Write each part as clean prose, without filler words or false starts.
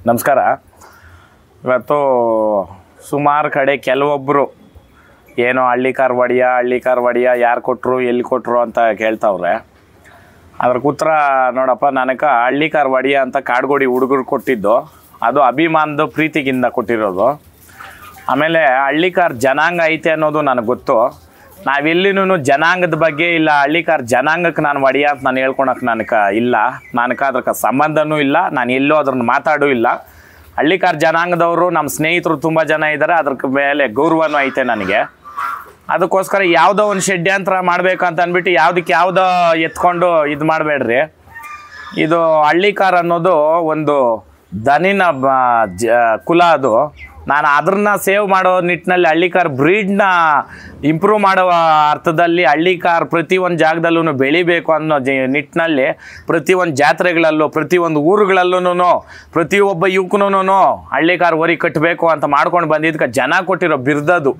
ನಮಸ್ಕಾರ. ಇವತ್ತು ಸುಮಾರು ಕಡೆ ಕೆಲವೊಬ್ಬರು ಏನೋ ಹಳ್ಳಿಕಾರ್ ಒಡೆಯ ಯಾರು ಕೊಟ್ಟರು ಎಲ್ಲಿ ಕೊಟ್ಟರು ಅಂತ ಕೇಳ್ತಾವ್ರೆ. ಅದಕ್ಕೆ ಉತ್ತರ ನೋಡಪ್ಪ, ನನಗೆ ಹಳ್ಳಿಕಾರ್ ಒಡೆಯ ಅಂತ ಕಾಡ್ಗೋಡಿ ಹುಡುಗರು ಕೊಟ್ಟಿದ್ದು, ಅದು ಅಭಿಮಾನದ ಪ್ರೀತಿಗಿಂದ ಕೊಟ್ಟಿರೋದು. ಆಮೇಲೆ ಹಳ್ಳಿಕಾರ್ ಜನಾಂಗ ಐತೆ ಅನ್ನೋದು ನನಗೆ ಗೊತ್ತು. ನಾವೆಲ್ಲಿನೂ ಜನಾಂಗದ ಬಗ್ಗೆ ಇಲ್ಲ, ಹಳ್ಳಿಕಾರ್ ಜನಾಂಗಕ್ಕೆ ನಾನು ಒಡೆಯ ಅಂತ ನಾನು ಹೇಳ್ಕೊಳಕ್ಕೆ ನನಗೆ ಇಲ್ಲ, ನನಗೆ ಅದಕ್ಕೆ ಸಂಬಂಧನೂ ಇಲ್ಲ, ನಾನು ಎಲ್ಲೂ ಅದ್ರನ್ನ ಮಾತಾಡೂ ಇಲ್ಲ. ಹಳ್ಳಿಕಾರ್ ಜನಾಂಗದವರು ನಮ್ಮ ಸ್ನೇಹಿತರು ತುಂಬ ಜನ ಇದ್ದಾರೆ, ಅದ್ರ ಮೇಲೆ ಗೌರವನೂ ಐತೆ ನನಗೆ. ಅದಕ್ಕೋಸ್ಕರ ಯಾವುದೋ ಒಂದು ಷಡ್ಯಂತ್ರ ಮಾಡಬೇಕಂತ ಅಂದ್ಬಿಟ್ಟು ಯಾವುದೋ ಎತ್ಕೊಂಡು ಇದು ಮಾಡಬೇಡ್ರಿ. ಇದು ಹಳ್ಳಿಕಾರ್ ಅನ್ನೋದು ಒಂದು ದನಿನ ಕುಲ. ಅದು ನಾನು ಅದನ್ನ ಸೇವ್ ಮಾಡೋ ನಿಟ್ಟಿನಲ್ಲಿ ಹಳ್ಳಿಕಾರ್ ಬ್ರೀಡ್ನ ಇಂಪ್ರೂವ್ ಮಾಡುವ ಅರ್ಥದಲ್ಲಿ ಹಳ್ಳಿಕಾರ್ ಪ್ರತಿಯೊಂದು ಜಾಗದಲ್ಲೂ ಬೆಳಿಬೇಕು ಅನ್ನೋ ನಿಟ್ಟಿನಲ್ಲಿ ಪ್ರತಿಯೊಂದು ಜಾತ್ರೆಗಳಲ್ಲೂ ಪ್ರತಿಯೊಂದು ಊರುಗಳಲ್ಲೂ ಪ್ರತಿಯೊಬ್ಬ ಯುವಕನೂ ಹಳ್ಳಿಕಾರ್ ಹೊರಿ ಕಟ್ಟಬೇಕು ಅಂತ ಮಾಡ್ಕೊಂಡು ಬಂದಿದ್ದಕ್ಕೆ ಜನ ಕೊಟ್ಟಿರೋ ಬಿರ್ದದು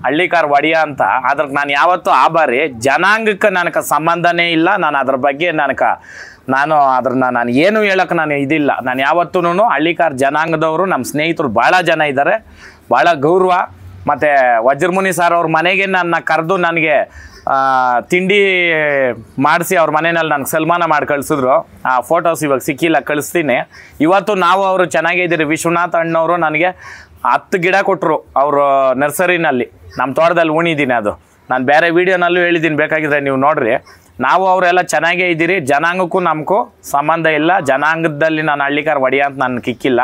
ಹಳ್ಳಿಕಾರ್ ಒಡೆಯ ಅಂತ. ಅದ್ರಕ್ಕೆ ನಾನು ಯಾವತ್ತೂ ಆಭಾರಿ. ಜನಾಂಗಕ್ಕೆ ನನಗೆ ಸಂಬಂಧನೇ ಇಲ್ಲ, ನಾನು ಅದ್ರ ಬಗ್ಗೆ ನಾನು ಏನು ಹೇಳೋಕ್ಕೆ ನಾನು ಇದಿಲ್ಲ. ನಾನು ಯಾವತ್ತೂ ಹಳ್ಳಿಕಾರ್ ಜನಾಂಗದವರು ನಮ್ಮ ಸ್ನೇಹಿತರು ಭಾಳ ಜನ ಇದ್ದಾರೆ, ಭಾಳ ಗೌರವ. ಮತ್ತು ವಜ್ರಮುನಿ ಸರ್ ಅವ್ರ ಮನೆಗೆ ನನ್ನ ಕರೆದು ನನಗೆ ತಿಂಡಿ ಮಾಡಿಸಿ ಅವ್ರ ಮನೆಯಲ್ಲಿ ನನಗೆ ಸನ್ಮಾನ ಮಾಡಿ ಕಳಿಸಿದ್ರು. ಆ ಫೋಟೋಸ್ ಇವಾಗ ಸಿಕ್ಕಿಲ್ಲ, ಕಳಿಸ್ತೀನಿ. ಇವತ್ತು ನಾವು ಅವರು ಚೆನ್ನಾಗಿದ್ದೀರಿ. ವಿಶ್ವನಾಥ್ ಅಣ್ಣವರು ನನಗೆ 10 ಗಿಡ ಕೊಟ್ಟರು ಅವರು ನರ್ಸರಿನಲ್ಲಿ. ನಮ್ಮ ತೋಟದಲ್ಲಿ ಉಣಿದ್ದೀನಿ, ಅದು ನಾನು ಬೇರೆ ವೀಡಿಯೋನಲ್ಲೂ ಹೇಳಿದ್ದೀನಿ, ಬೇಕಾಗಿದ್ರೆ ನೀವು ನೋಡ್ರಿ. ನಾವು ಅವರೆಲ್ಲ ಚೆನ್ನಾಗೇ ಇದ್ದೀರಿ. ಜನಾಂಗಕ್ಕೂ ನಮಗೂ ಸಂಬಂಧ ಇಲ್ಲ. ಜನಾಂಗದಲ್ಲಿ ನಾನು ಹಳ್ಳಿಕಾರ್ ಒಡೆಯ ಅಂತ ನಾನು ಕಿಕ್ಕಿಲ್ಲ.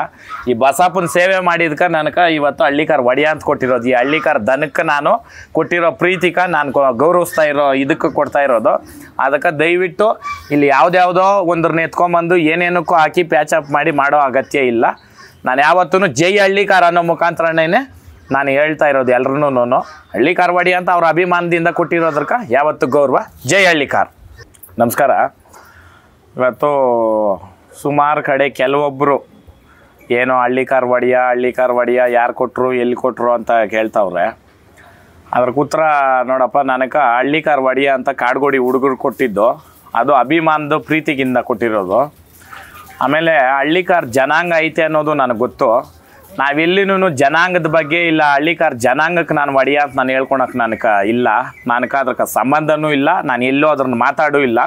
ಈ ಬಸಪ್ಪನ ಸೇವೆ ಮಾಡಿದ್ಕೆ ನನಗೆ ಇವತ್ತು ಹಳ್ಳಿಕಾರ್ ಒಡೆಯ ಅಂತ ಕೊಟ್ಟಿರೋದು. ಈ ಹಳ್ಳಿಕಾರ್ ದನಕ್ಕೆ ನಾನು ಕೊಟ್ಟಿರೋ ಪ್ರೀತಿಗೆ ನಾನು ಗೌರವಿಸ್ತಾ ಇರೋ ಇದಕ್ಕೆ ಕೊಡ್ತಾ ಇರೋದು. ಅದಕ್ಕೆ ದಯವಿಟ್ಟು ಇಲ್ಲಿ ಯಾವುದ್ಯಾವುದೋ ಒಂದರನ್ನ ಎತ್ಕೊಂಬಂದು ಏನೇನಕ್ಕೂ ಹಾಕಿ ಪ್ಯಾಚಪ್ ಮಾಡಿ ಮಾಡೋ ಅಗತ್ಯ ಇಲ್ಲ. ನಾನು ಯಾವತ್ತೂ ಜೈ ಹಳ್ಳಿಕಾರ್ ಅನ್ನೋ ಮುಖಾಂತರನೇ ನಾನು ಹೇಳ್ತಾ ಇರೋದು ಎಲ್ರೂ. ಹಳ್ಳಿಕಾರ್ ಒಡೆಯ ಅಂತ ಅವ್ರ ಅಭಿಮಾನದಿಂದ ಕೊಟ್ಟಿರೋದ್ರಕ್ಕೆ ಯಾವತ್ತು ಗೌರವ. ಜೈ ಹಳ್ಳಿಕಾರ್. ನಮಸ್ಕಾರ. ಇವತ್ತು ಸುಮಾರು ಕಡೆ ಕೆಲವೊಬ್ಬರು ಏನೋ ಹಳ್ಳಿಕಾರ್ ಒಡೆಯ ಯಾರು ಕೊಟ್ಟರು ಎಲ್ಲಿ ಕೊಟ್ಟರು ಅಂತ ಕೇಳ್ತಾವ್ರೆ. ಅದ್ರಕ್ಕೆ ಉತ್ತರ ನೋಡಪ್ಪ, ನನಗೆ ಹಳ್ಳಿಕಾರ್ ಒಡೆಯ ಅಂತ ಕಾಡ್ಗೋಡಿ ಹುಡುಗರು ಕೊಟ್ಟಿದ್ದು, ಅದು ಅಭಿಮಾನದ ಪ್ರೀತಿಗಿಂದ ಕೊಟ್ಟಿರೋದು. ಆಮೇಲೆ ಹಳ್ಳಿಕಾರ್ ಜನಾಂಗ ಐತೆ ಅನ್ನೋದು ನನಗೆ ಗೊತ್ತು. ನಾವೆಲ್ಲಿನೂ ಜನಾಂಗದ ಬಗ್ಗೆ ಇಲ್ಲ, ಹಳ್ಳಿಕಾರ್ ಜನಾಂಗಕ್ಕೆ ನಾನು ಒಡೆಯ ಅಂತ ನಾನು ಹೇಳ್ಕೊಳಕ್ಕೆ ನನಗೆ ಇಲ್ಲ, ನನಗೆ ಅದಕ್ಕೆ ಸಂಬಂಧನೂ ಇಲ್ಲ, ನಾನು ಎಲ್ಲೂ ಅದ್ರನ್ನ ಮಾತಾಡೂ ಇಲ್ಲ.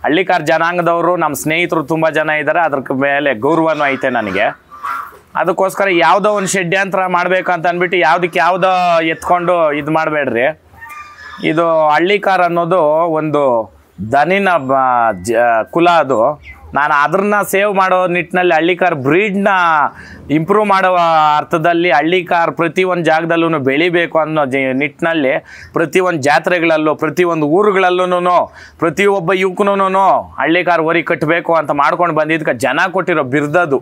ಹಳ್ಳಿಕಾರ್ ಜನಾಂಗದವರು ನಮ್ಮ ಸ್ನೇಹಿತರು ತುಂಬ ಜನ ಇದ್ದಾರೆ, ಅದ್ರ ಮೇಲೆ ಗೌರವನೂ ಐತೆ ನನಗೆ. ಅದಕ್ಕೋಸ್ಕರ ಯಾವುದೋ ಒಂದು ಷಡ್ಯಂತ್ರ ಮಾಡಬೇಕಂತ ಅಂದ್ಬಿಟ್ಟು ಯಾವುದೋ ಎತ್ಕೊಂಡು ಇದು ಮಾಡಬೇಡ್ರಿ. ಇದು ಹಳ್ಳಿಕಾರ್ ಅನ್ನೋದು ಒಂದು ದನಿನ ಕುಲ. ಅದು ನಾನು ಅದನ್ನ ಸೇವ್ ಮಾಡೋ ನಿಟ್ಟಿನಲ್ಲಿ ಹಳ್ಳಿಕಾರ್ ಬ್ರೀಡ್ನ ಇಂಪ್ರೂವ್ ಮಾಡುವ ಅರ್ಥದಲ್ಲಿ ಹಳ್ಳಿಕಾರ್ ಪ್ರತಿಯೊಂದು ಜಾಗದಲ್ಲೂ ಬೆಳಿಬೇಕು ಅನ್ನೋ ನಿಟ್ಟಿನಲ್ಲಿ ಪ್ರತಿಯೊಂದು ಜಾತ್ರೆಗಳಲ್ಲೂ ಪ್ರತಿಯೊಂದು ಊರುಗಳಲ್ಲೂ ಪ್ರತಿಯೊಬ್ಬ ಯುವಕನೂ ಹಳ್ಳಿಕಾರ್ ಹೊರಿ ಕಟ್ಟಬೇಕು ಅಂತ ಮಾಡ್ಕೊಂಡು ಬಂದಿದ್ದಕ್ಕೆ ಜನ ಕೊಟ್ಟಿರೋ ಬಿರ್ದದು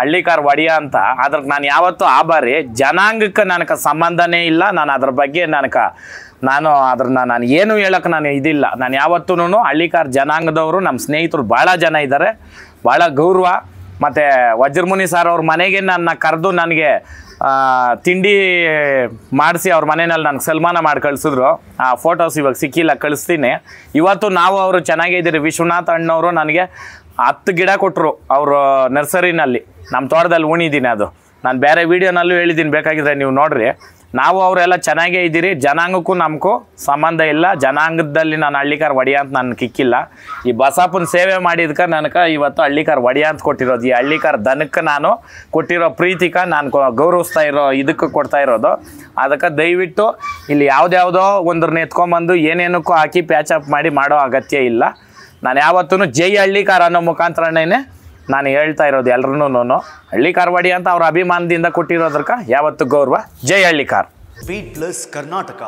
ಹಳ್ಳಿಕಾರ್ ಒಡೆಯ ಅಂತ. ಅದ್ರಕ್ಕೆ ನಾನು ಯಾವತ್ತೂ ಆಭಾರಿ. ಜನಾಂಗಕ್ಕೆ ನನಗೆ ಸಂಬಂಧನೇ ಇಲ್ಲ, ನಾನು ಅದ್ರ ಬಗ್ಗೆ ನಾನು ಏನು ಹೇಳೋಕ್ಕೆ ನಾನು ಇದಿಲ್ಲ. ನಾನು ಯಾವತ್ತೂ ಹಳ್ಳಿಕಾರ್ ಜನಾಂಗದವರು ನಮ್ಮ ಸ್ನೇಹಿತರು ಭಾಳ ಜನ ಇದ್ದಾರೆ, ಭಾಳ ಗೌರವ. ಮತ್ತು ವಜ್ರಮುನಿ ಸರ್ ಅವ್ರ ಮನೆಗೆ ನನ್ನ ಕರೆದು ನನಗೆ ತಿಂಡಿ ಮಾಡಿಸಿ ಅವ್ರ ಮನೆಯಲ್ಲಿ ನನಗೆ ಸನ್ಮಾನ ಮಾಡಿ ಕಳಿಸಿದ್ರು. ಆ ಫೋಟೋಸ್ ಇವಾಗ ಸಿಕ್ಕಿಲ್ಲ, ಕಳಿಸ್ತೀನಿ. ಇವತ್ತು ನಾವು ಅವರು ಚೆನ್ನಾಗಿದ್ದೀರಿ. ವಿಶ್ವನಾಥ್ ಅಣ್ಣವರು ನನಗೆ 10 ಗಿಡ ಕೊಟ್ಟರು ಅವರು ನರ್ಸರಿನಲ್ಲಿ. ನಮ್ಮ ತೋಟದಲ್ಲಿ ಉಣಿದ್ದೀನಿ, ಅದು ನಾನು ಬೇರೆ ವೀಡಿಯೋನಲ್ಲೂ ಹೇಳಿದ್ದೀನಿ, ಬೇಕಾಗಿದ್ರೆ ನೀವು ನೋಡ್ರಿ. ನಾವು ಅವರೆಲ್ಲ ಚೆನ್ನಾಗೇ ಇದ್ದೀರಿ. ಜನಾಂಗಕ್ಕೂ ನಮಗೂ ಸಂಬಂಧ ಇಲ್ಲ. ಜನಾಂಗದಲ್ಲಿ ನಾನು ಹಳ್ಳಿಕಾರ್ ಒಡೆಯ ಅಂತ ನಾನು ಕಿಕ್ಕಿಲ್ಲ. ಈ ಬಸಪ್ಪನ ಸೇವೆ ಮಾಡಿದ್ಕೆ ನನಗೆ ಇವತ್ತು ಹಳ್ಳಿಕಾರ್ ಒಡೆಯ ಅಂತ ಕೊಟ್ಟಿರೋದು. ಈ ಹಳ್ಳಿಕಾರ್ ದನಕ್ಕೆ ನಾನು ಕೊಟ್ಟಿರೋ ಪ್ರೀತಿಗೆ ನಾನು ಗೌರವಿಸ್ತಾ ಇರೋ ಇದಕ್ಕೆ ಕೊಡ್ತಾ ಇರೋದು. ಅದಕ್ಕೆ ದಯವಿಟ್ಟು ಇಲ್ಲಿ ಯಾವುದ್ಯಾವುದೋ ಒಂದರನ್ನ ಎತ್ಕೊಂಬಂದು ಏನೇನಕ್ಕೂ ಹಾಕಿ ಪ್ಯಾಚಪ್ ಮಾಡಿ ಮಾಡೋ ಅಗತ್ಯ ಇಲ್ಲ. ನಾನು ಯಾವತ್ತೂ ಜೈ ಹಳ್ಳಿಕಾರ್ ಅನ್ನೋ ಮುಖಾಂತರನೇ ನಾನು ಹೇಳ್ತಾ ಇರೋದು ಎಲ್ರೂ. ಹಳ್ಳಿಕಾರ್ ಒಡೆಯ ಅಂತ ಅವ್ರ ಅಭಿಮಾನದಿಂದ ಕೊಟ್ಟಿರೋದ್ರಕ್ಕೆ ಯಾವತ್ತು ಗೌರವ. ಜೈ ಹಳ್ಳಿಕಾರ್. Beat plus Karnataka.